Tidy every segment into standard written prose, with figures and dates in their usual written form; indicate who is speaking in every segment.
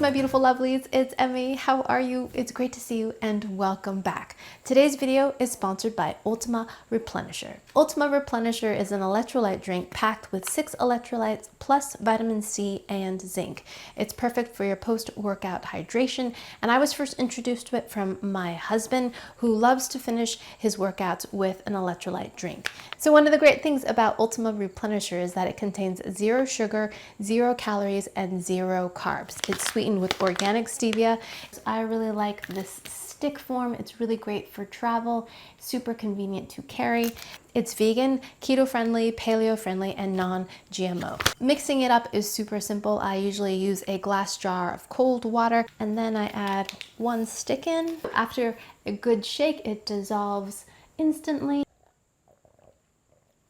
Speaker 1: my beautiful lovelies, it's Emmy. How are you? It's great to see you and welcome back. Today's video is sponsored by Ultima Replenisher. Ultima Replenisher is an electrolyte drink packed with 6 electrolytes plus vitamin C and zinc. It's perfect for your post-workout hydration, and I was first introduced to it from my husband, who loves to finish his workouts with an electrolyte drink. So one of the great things about Ultima Replenisher is that it contains 0 sugar, 0 calories, and 0 carbs. It's sweetened with organic stevia. I really like this stick form. It's really great for travel, super convenient to carry. It's vegan, keto-friendly, paleo-friendly, and non-GMO. Mixing it up is super simple. I usually use a glass jar of cold water, and then I add 1 stick in. After a good shake, it dissolves instantly.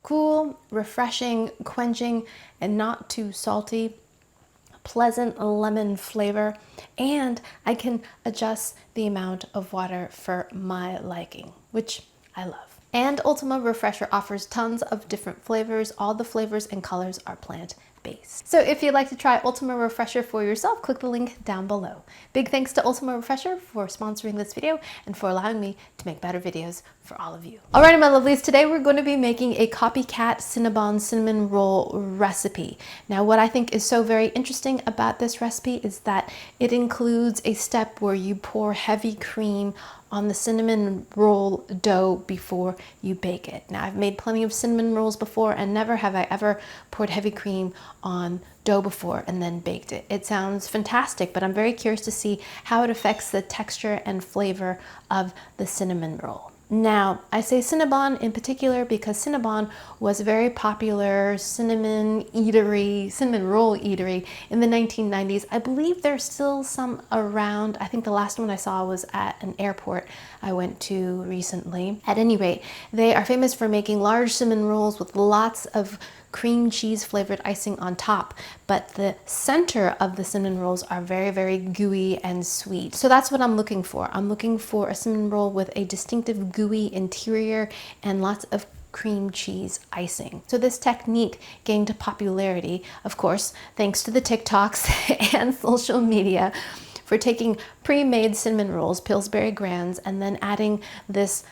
Speaker 1: Cool, refreshing, quenching, and not too salty. Pleasant lemon flavor, and I can adjust the amount of water for my liking, which I love. And Ultima Refresher offers tons of different flavors. All the flavors and colors are plant-based. So if you'd like to try Ultima Refresher for yourself, click the link down below. Big thanks to Ultima Refresher for sponsoring this video and for allowing me to make better videos for all of you. Alrighty, my lovelies, today we're going to be making a copycat Cinnabon cinnamon roll recipe. Now, what I think is so very interesting about this recipe is that it includes a step where you pour heavy cream on the cinnamon roll dough before you bake it. Now, I've made plenty of cinnamon rolls before, and never have I ever poured heavy cream on dough before and then baked it. It sounds fantastic, but I'm very curious to see how it affects the texture and flavor of the cinnamon roll. Now, I say Cinnabon in particular because Cinnabon was a very popular cinnamon roll eatery in the 1990s. I believe there's still some around. I think the last one I saw was at an airport I went to recently. At any rate, they are famous for making large cinnamon rolls with lots of cream cheese flavored icing on top, but the center of the cinnamon rolls are very, very gooey and sweet. So that's what I'm looking for. I'm looking for a cinnamon roll with a distinctive gooey interior and lots of cream cheese icing. So this technique gained popularity, of course, thanks to the TikToks and social media, for taking pre-made cinnamon rolls, Pillsbury grands, and then adding this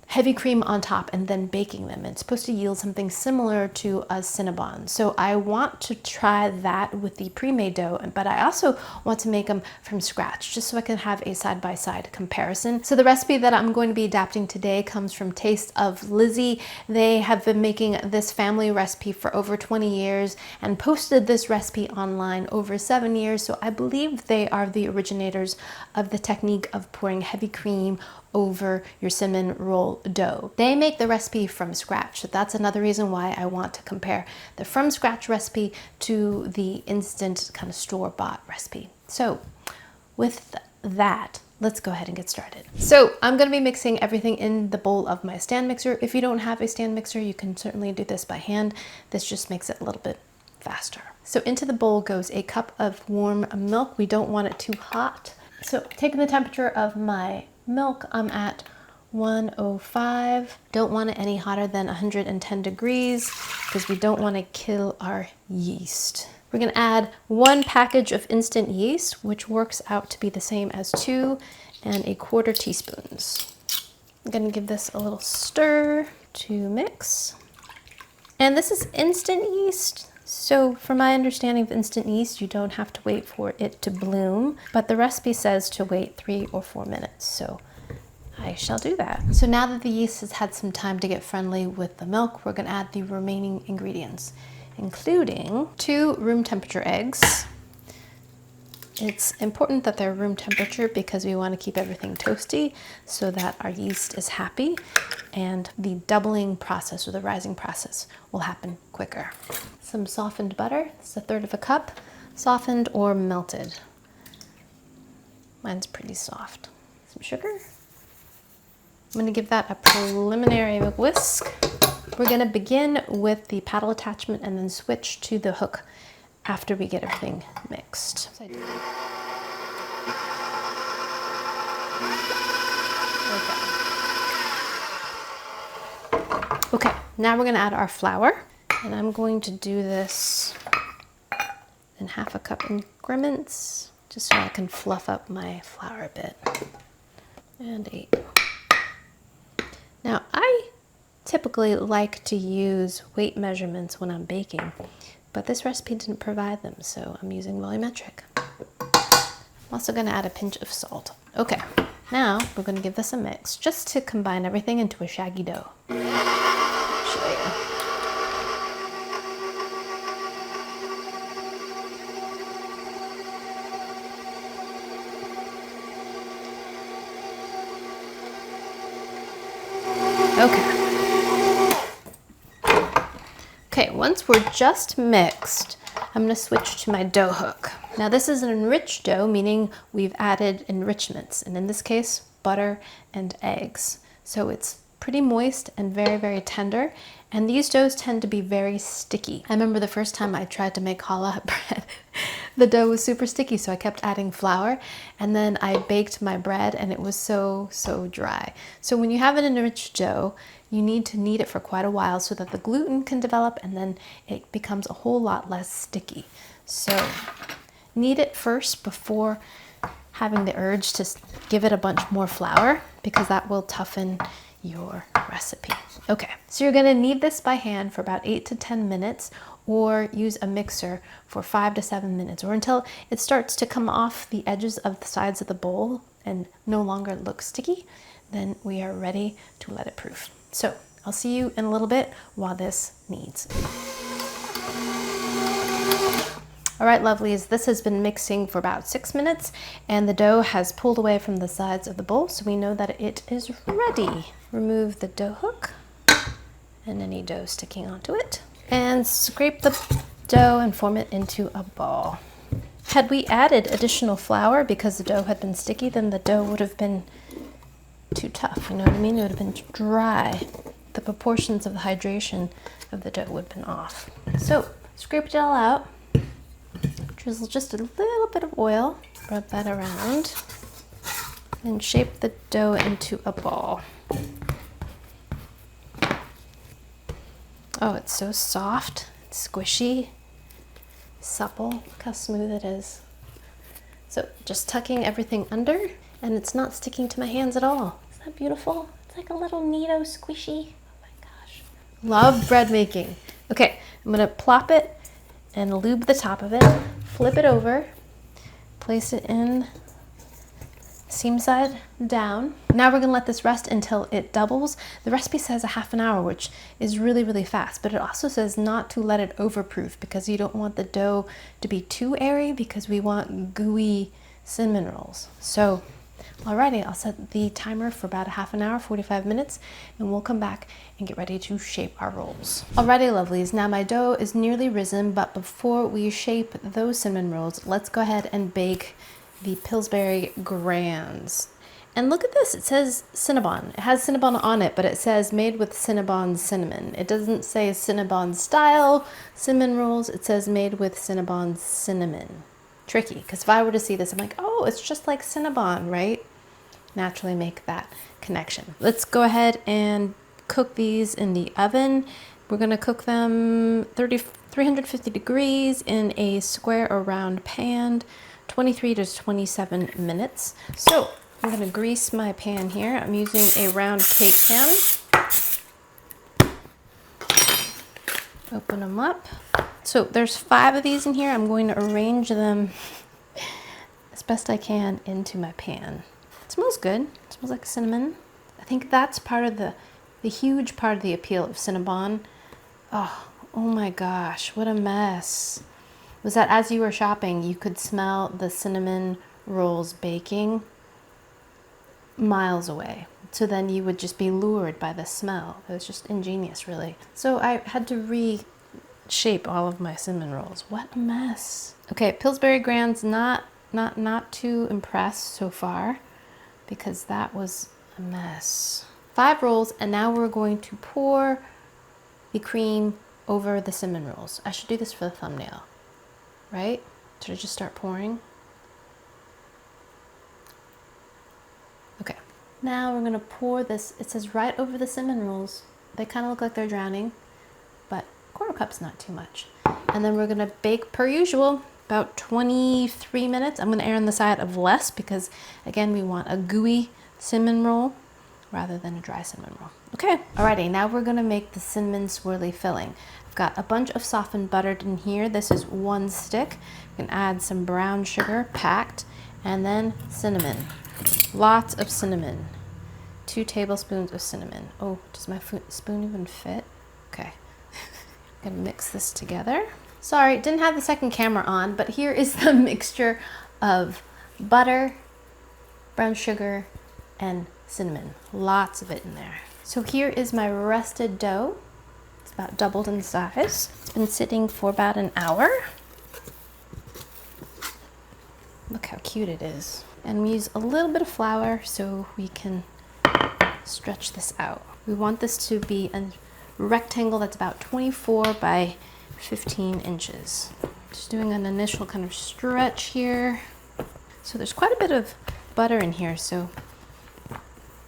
Speaker 1: heavy cream on top and then baking them. It's supposed to yield something similar to a Cinnabon. So I want to try that with the pre-made dough, but I also want to make them from scratch, just so I can have a side-by-side comparison. So the recipe that I'm going to be adapting today comes from Taste of Lizzie. They have been making this family recipe for over 20 years and posted this recipe online over 7 years. So I believe they are the originators of the technique of pouring heavy cream over your cinnamon roll dough. They make the recipe from scratch. So that's another reason why I want to compare the from scratch recipe to the instant kind of store-bought recipe. So with that, let's go ahead and get started. So I'm going to be mixing everything in the bowl of my stand mixer. If you don't have a stand mixer, you can certainly do this by hand. This just makes it a little bit faster. So into the bowl goes a cup of warm milk. We don't want it too hot. So taking the temperature of my milk, I'm at 105. Don't want it any hotter than 110 degrees because we don't want to kill our yeast. We're going to add 1 package of instant yeast, which works out to be the same as 2¼ teaspoons. I'm going to give this a little stir to mix. And this is instant yeast. So from my understanding of instant yeast, you don't have to wait for it to bloom, but the recipe says to wait 3 or 4 minutes. So I shall do that. So now that the yeast has had some time to get friendly with the milk, we're going to add the remaining ingredients, including 2 room temperature eggs. It's important that they're room temperature because we want to keep everything toasty so that our yeast is happy and the doubling process or the rising process will happen quicker. Some softened butter, it's 1/3 cup, softened or melted. Mine's pretty soft. Some sugar. I'm going to give that a preliminary whisk. We're going to begin with the paddle attachment and then switch to the hook after we get everything mixed. Okay, now we're going to add our flour, and I'm going to do this in 1/2 cup increments, just so I can fluff up my flour a bit. And 8. Now, I typically like to use weight measurements when I'm baking, but this recipe didn't provide them, so I'm using volumetric. I'm also going to add a pinch of salt. Okay, now we're going to give this a mix just to combine everything into a shaggy dough. Show you. Okay, once we're just mixed, I'm going to switch to my dough hook. Now this is an enriched dough, meaning we've added enrichments, and in this case, butter and eggs. So it's pretty moist and very, very tender, and these doughs tend to be very sticky. I remember the first time I tried to make challah bread, the dough was super sticky, so I kept adding flour, and then I baked my bread and it was so dry. So when you have an enriched dough, you need to knead it for quite a while so that the gluten can develop and then it becomes a whole lot less sticky. So knead it first before having the urge to give it a bunch more flour, because that will toughen your recipe. Okay, so you're gonna knead this by hand for about 8 to 10 minutes, or use a mixer for 5 to 7 minutes, or until it starts to come off the edges of the sides of the bowl and no longer look sticky. Then we are ready to let it proof. So I'll see you in a little bit while this kneads. All right, lovelies, this has been mixing for about 6 minutes and the dough has pulled away from the sides of the bowl, so we know that it is ready. Remove the dough hook and any dough sticking onto it, and scrape the dough and form it into a ball. Had we added additional flour because the dough had been sticky, then the dough would have been too tough, you know what I mean? It would have been dry. The proportions of the hydration of the dough would have been off. So scrape it all out, drizzle just a little bit of oil, rub that around, and shape the dough into a ball. Oh, it's so soft, it's squishy, supple. Look how smooth it is. So just tucking everything under, and it's not sticking to my hands at all. Isn't that beautiful? It's like a little neato squishy. Oh my gosh. Love bread making. Okay, I'm gonna plop it and lube the top of it, flip it over, place it in seam side down. Now we're gonna let this rest until it doubles. The recipe says a half an hour, which is really, really fast, but it also says not to let it overproof because you don't want the dough to be too airy because we want gooey cinnamon rolls. So, alrighty, I'll set the timer for about a half an hour, 45 minutes, and we'll come back and get ready to shape our rolls. Alrighty, lovelies, now my dough is nearly risen, but before we shape those cinnamon rolls, let's go ahead and bake the Pillsbury Grands. And look at this, it says Cinnabon. It has Cinnabon on it, but it says made with Cinnabon cinnamon. It doesn't say Cinnabon style cinnamon rolls, it says made with Cinnabon cinnamon. Tricky, because if I were to see this, I'm like, oh, it's just like Cinnabon, right? Naturally make that connection. Let's go ahead and cook these in the oven. We're gonna cook them 350 degrees in a square or round pan, 23 to 27 minutes. So I'm gonna grease my pan here. I'm using a round cake pan. Open them up. So there's 5 of these in here. I'm going to arrange them as best I can into my pan. It smells good. It smells like cinnamon. I think that's part of the huge part of the appeal of Cinnabon. Oh my gosh, what a mess. Was that as you were shopping, you could smell the cinnamon rolls baking miles away. So then you would just be lured by the smell. It was just ingenious, really. So I had to reshape all of my cinnamon rolls. What a mess. Okay, Pillsbury Grands, not too impressed so far because that was a mess. 5 rolls, and now we're going to pour the cream over the cinnamon rolls. I should do this for the thumbnail, right? Should I just start pouring? Okay. Now we're gonna pour this, it says right over the cinnamon rolls. They kind of look like they're drowning, but 1/4 cup's not too much. And then we're gonna bake per usual, about 23 minutes. I'm gonna err on the side of less because again, we want a gooey cinnamon roll rather than a dry cinnamon roll. Okay, alrighty, now we're gonna make the cinnamon swirly filling. I've got a bunch of softened butter in here. This is 1 stick. You can add some brown sugar, packed, and then cinnamon. Lots of cinnamon. 2 tablespoons of cinnamon. Oh, does my spoon even fit? Okay. I'm gonna mix this together. Sorry, didn't have the second camera on, but here is the mixture of butter, brown sugar, and cinnamon. Lots of it in there. So here is my rested dough. It's about doubled in size. It's been sitting for about an hour. Look how cute it is. And we use a little bit of flour so we can stretch this out. We want this to be a rectangle that's about 24 by 15 inches. Just doing an initial kind of stretch here. So there's quite a bit of butter in here, so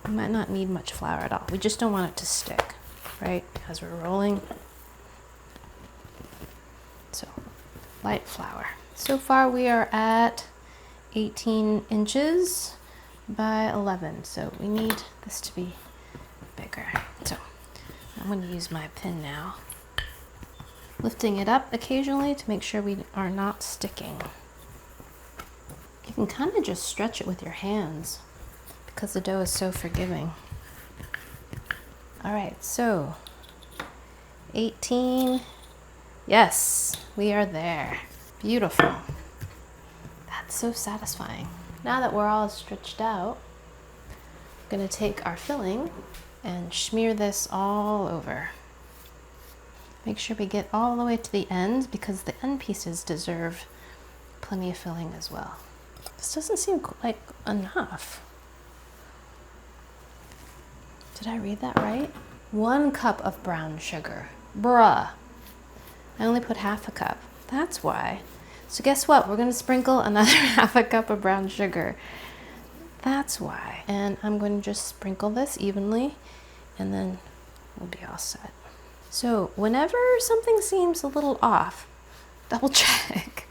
Speaker 1: we might not need much flour at all. We just don't want it to stick, right, as we're rolling. So light flour. So far we are at 18 inches by 11, so we need this to be bigger. So I'm going to use my pin now, lifting it up occasionally to make sure we are not sticking. You can kind of just stretch it with your hands because the dough is so forgiving. All right, so 18. Yes, we are there. Beautiful. That's so satisfying. Now that we're all stretched out, I'm gonna take our filling and smear this all over. Make sure we get all the way to the end because the end pieces deserve plenty of filling as well. This doesn't seem like enough. Did I read that right? 1 cup of brown sugar. Bruh. I only put half a cup. That's why. So guess what? We're gonna sprinkle another half a cup of brown sugar. That's why. And I'm going to just sprinkle this evenly and then we'll be all set. So whenever something seems a little off, double check,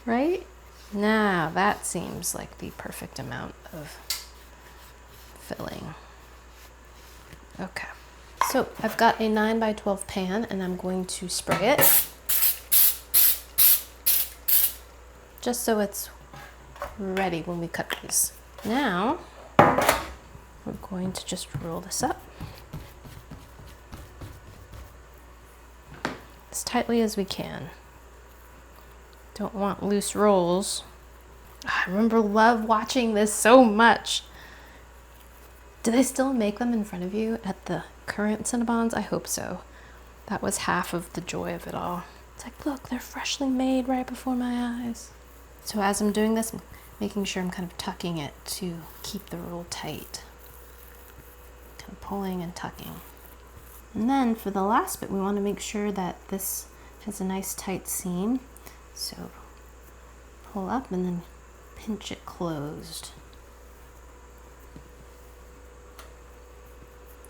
Speaker 1: right? Now that seems like the perfect amount of filling. Okay. So I've got a 9 by 12 pan and I'm going to spray it just so it's ready when we cut these. Now we're going to just roll this up as tightly as we can. Don't want loose rolls. I love watching this so much. Do they still make them in front of you at the current Cinnabons? I hope so. That was half of the joy of it all. It's like, look, they're freshly made right before my eyes. So as I'm doing this, I'm making sure I'm kind of tucking it to keep the roll tight. Kind of pulling and tucking. And then for the last bit, we want to make sure that this has a nice tight seam. So pull up and then pinch it closed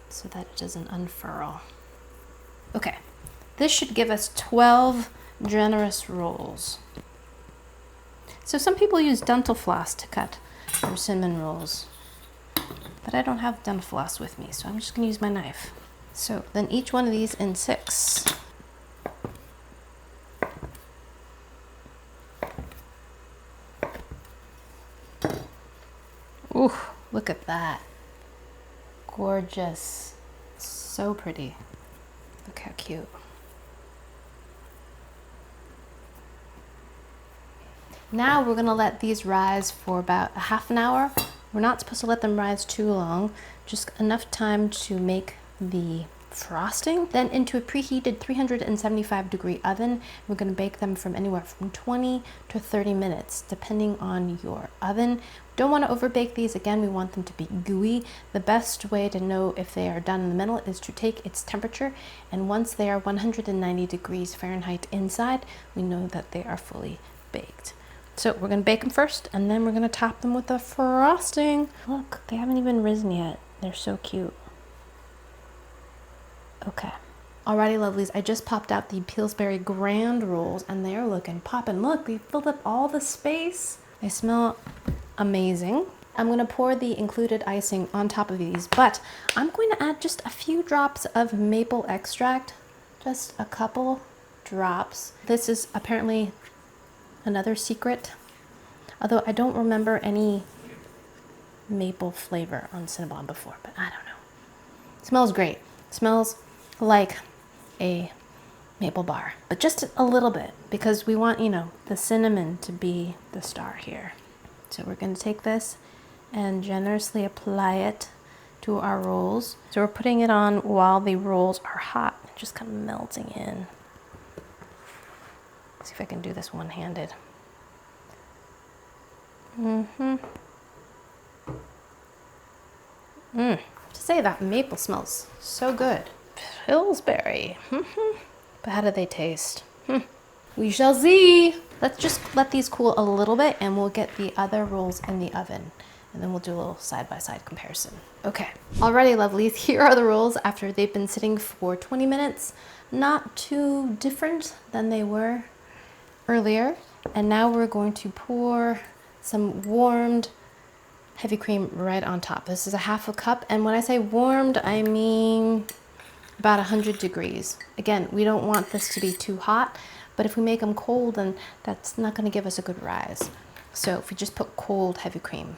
Speaker 1: so that it doesn't unfurl. Okay, this should give us 12 generous rolls. So some people use dental floss to cut their cinnamon rolls, but I don't have dental floss with me, so I'm just gonna use my knife. So then each one of these in 6. Ooh, look at that. Gorgeous. So pretty. Look how cute. Now we're gonna let these rise for about a half an hour. We're not supposed to let them rise too long, just enough time to make the frosting. Then into a preheated 375 degree oven, we're going to bake them from anywhere from 20 to 30 minutes, depending on your oven. Don't want to overbake these. Again, we want them to be gooey. The best way to know if they are done in the middle is to take its temperature, and once they are 190 degrees Fahrenheit inside, we know that they are fully baked. So we're going to bake them first, and then we're going to top them with the frosting. Look, they haven't even risen yet. They're so cute. Okay, Alrighty, lovelies, I just popped out the Pillsbury Grand Rolls and they're looking poppin'. Look, they filled up all the space. They smell amazing. I'm gonna pour the included icing on top of these, but I'm going to add just a few drops of maple extract, just a couple drops. This is apparently another secret, although I don't remember any maple flavor on Cinnabon before, but I don't know. It smells great. It smells like a maple bar, but just a little bit because we want, you know, the cinnamon to be the star here. So we're going to take this and generously apply it to our rolls. So we're putting it on while the rolls are hot, just kind of melting in. Let's see if I can do this one-handed. To say that maple smells so good. Pillsbury. But how do they taste? We shall see. Let's just let these cool a little bit and we'll get the other rolls in the oven. And then we'll do a little side-by-side comparison. Okay, alrighty, lovelies, here are the rolls after they've been sitting for 20 minutes. Not too different than they were earlier. And now we're going to pour some warmed heavy cream right on top. This is a half a cup. And when I say warmed, I mean about 100 degrees. Again, we don't want this to be too hot, but if we make them cold, then that's not gonna give us a good rise. So if we just put cold heavy cream.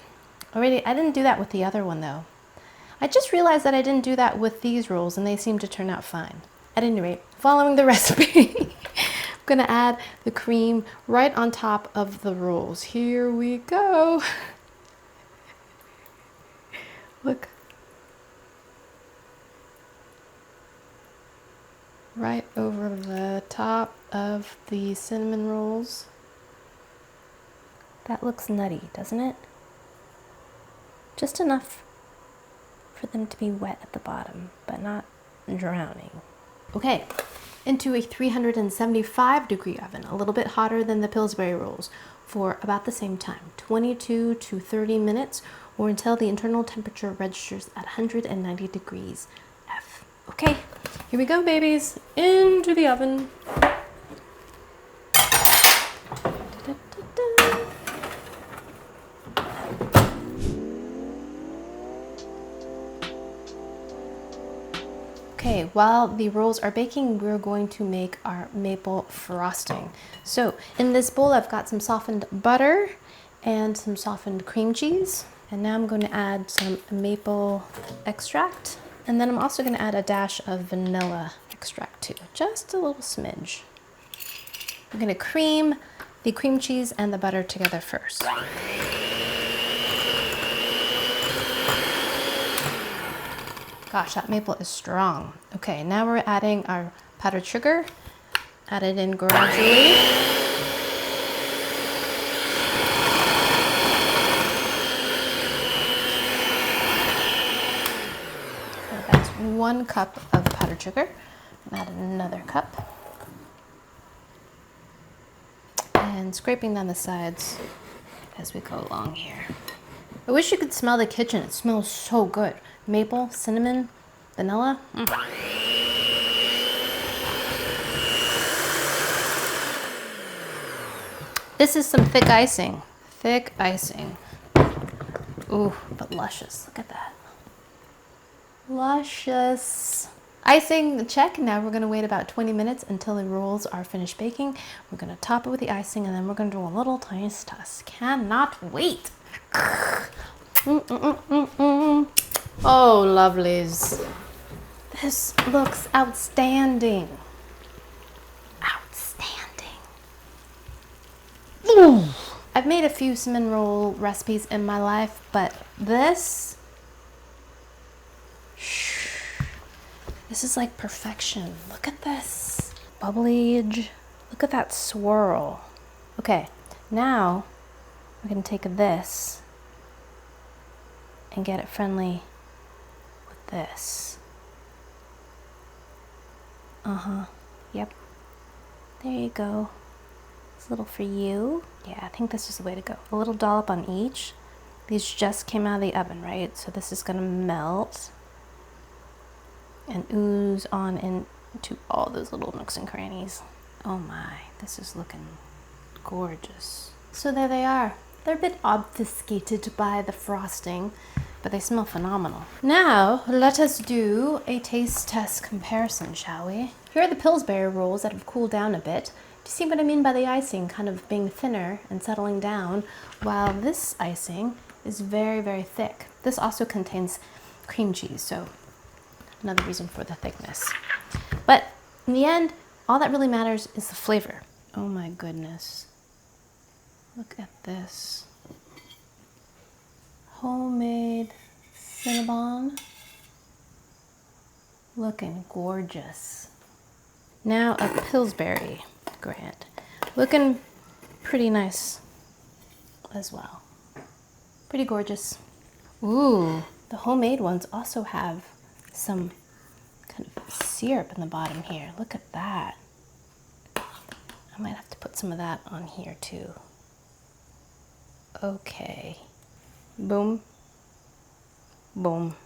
Speaker 1: Alrighty, I didn't do that with the other one though. I just realized that I didn't do that with these rolls and they seem to turn out fine. At any rate, following the recipe, I'm gonna add the cream right on top of the rolls. Here we go. Look. Right over the top of the cinnamon rolls. That looks nutty, doesn't it? Just enough for them to be wet at the bottom, but not drowning. Okay, into a 375-degree oven, a little bit hotter than the Pillsbury rolls, for about the same time, 22 to 30 minutes, or until the internal temperature registers at 190 degrees F. Okay, here we go, babies, into the oven. Okay, while the rolls are baking, we're going to make our maple frosting. So in this bowl, I've got some softened butter and some softened cream cheese. And now I'm going to add some maple extract. And then I'm also going to add a dash of vanilla extract too, just a little smidge. I'm going to cream the cream cheese and the butter together first. Gosh, that maple is strong. Okay, now we're adding our powdered sugar. Add it in gradually. So that's 1 cup of powdered sugar. Add another cup. And scraping down the sides as we go along here. I wish you could smell the kitchen. It smells so good. Maple, cinnamon, vanilla. This is some thick icing. Thick icing. Ooh, but luscious. Look at that. Luscious. Icing, check. Now we're gonna wait about 20 minutes until the rolls are finished baking. We're gonna top it with the icing and then we're gonna do a little taste test. Cannot wait. Oh, lovelies. This looks outstanding. Outstanding. Ooh. I've made a few cinnamon roll recipes in my life, but this is like perfection. Look at this. Bubblyage. Look at that swirl. Okay, now we're gonna take this and get it friendly with this. Yep. There you go. It's a little for you. Yeah, I think this is the way to go. A little dollop on each. These just came out of the oven, right? So this is gonna melt and ooze on to all those little nooks and crannies. Oh my, this is looking gorgeous. So there they are. They're a bit obfuscated by the frosting, but they smell phenomenal. Now, let us do a taste test comparison, shall we? Here are the Pillsbury rolls that have cooled down a bit. Do you see what I mean by the icing kind of being thinner and settling down, while this icing is very, very thick. This also contains cream cheese, so another reason for the thickness. But in the end, all that really matters is the flavor. Oh my goodness. Look at this. Homemade Cinnabon. Looking gorgeous. Now a Pillsbury Grant. Looking pretty nice as well. Pretty gorgeous. Ooh, the homemade ones also have some kind of syrup in the bottom here. Look at that. I might have to put some of that on here too. Okay. Boom. Boom.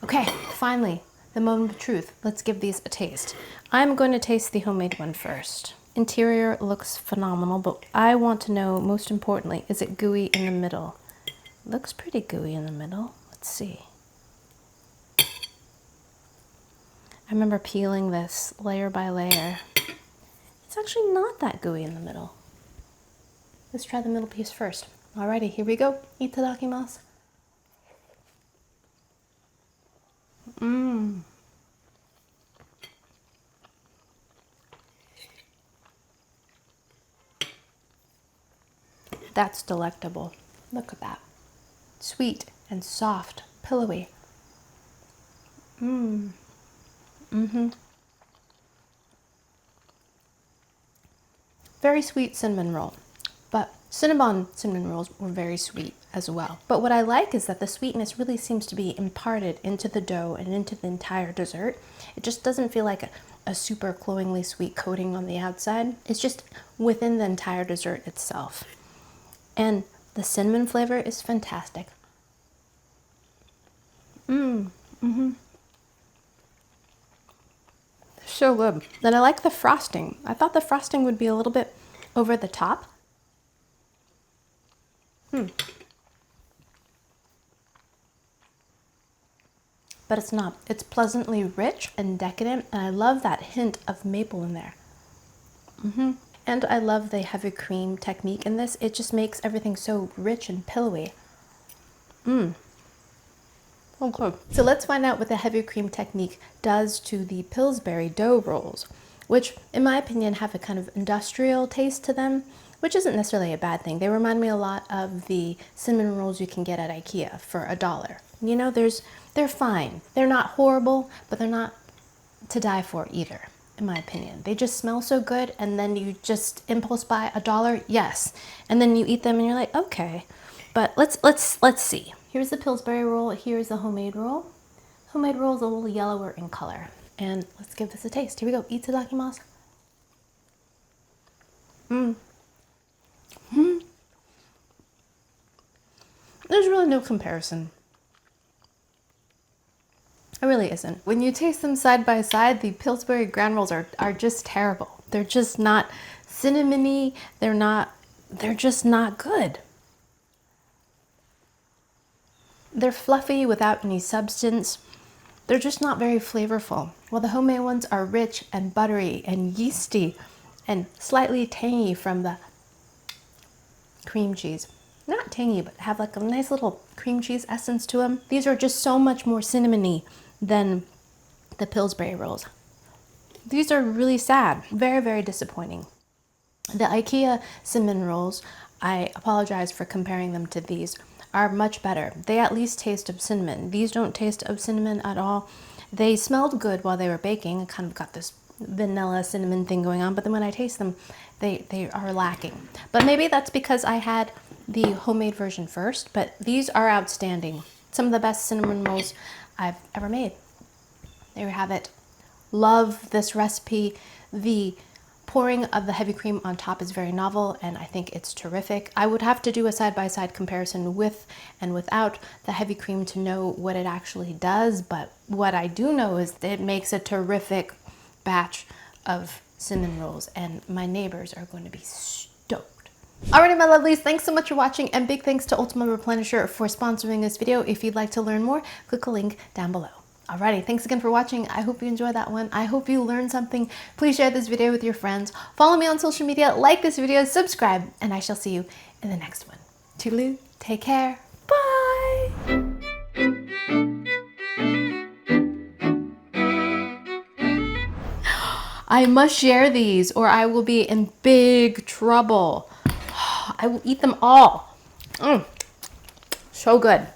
Speaker 1: Okay, finally, the moment of truth. Let's give these a taste. I'm going to taste the homemade one first. Interior looks phenomenal, but I want to know, most importantly, is it gooey in the middle? Looks pretty gooey in the middle. Let's see. I remember peeling this layer by layer. It's actually not that gooey in the middle. Let's try the middle piece first. Alrighty, here we go. Itadakimasu. Mmm. That's delectable. Look at that. Sweet and soft, pillowy. Mmm. Mm-hmm. Very sweet cinnamon roll, but Cinnabon cinnamon rolls were very sweet as well. But what I like is that the sweetness really seems to be imparted into the dough and into the entire dessert. It just doesn't feel like a super cloyingly sweet coating on the outside. It's just within the entire dessert itself. And the cinnamon flavor is fantastic. Mm-hmm. So good. Then I like the frosting. I thought the frosting would be a little bit over the top. But it's not. It's pleasantly rich and decadent, and I love that hint of maple in there. And I love the heavy cream technique in this. It just makes everything so rich and pillowy. Okay. So let's find out what the heavy cream technique does to the Pillsbury dough rolls, which in my opinion have a kind of industrial taste to them, which isn't necessarily a bad thing. They remind me a lot of the cinnamon rolls you can get at IKEA for $1. You know, they're fine. They're not horrible, but they're not to die for either, in my opinion. They just smell so good, and then you just impulse buy $1, yes. And then you eat them and you're like, okay. But let's see. Here's the Pillsbury roll, here's the homemade roll. Homemade roll is a little yellower in color. And let's give this a taste. Here we go. Itadakimasu. There's really no comparison. It really isn't. When you taste them side by side, the Pillsbury grand rolls are just terrible. They're just not cinnamony. They're just not good. They're fluffy without any substance. They're just not very flavorful. While the homemade ones are rich and buttery and yeasty and slightly tangy from the cream cheese. Not tangy, but have like a nice little cream cheese essence to them. These are just so much more cinnamony than the Pillsbury rolls. These are really sad. Very, very disappointing. The IKEA cinnamon rolls, I apologize for comparing them to these, are much better. They at least taste of cinnamon. These don't taste of cinnamon at all. They smelled good while they were baking. I kind of got this vanilla cinnamon thing going on, but then when I taste them, they are lacking. But maybe that's because I had the homemade version first, but these are outstanding. Some of the best cinnamon rolls I've ever made. There you have it. Love this recipe. The pouring of the heavy cream on top is very novel, and I think it's terrific. I would have to do a side-by-side comparison with and without the heavy cream to know what it actually does, but what I do know is that it makes a terrific batch of cinnamon rolls, and my neighbors are going to be stoked. Alrighty, my lovelies, thanks so much for watching, and big thanks to Ultima Replenisher for sponsoring this video. If you'd like to learn more, click a link down below. Alrighty, thanks again for watching. I hope you enjoyed that one. I hope you learned something. Please share this video with your friends. Follow me on social media, like this video, subscribe, and I shall see you in the next one. Toodaloo, take care, bye! I must share these or I will be in big trouble. I will eat them all. So good.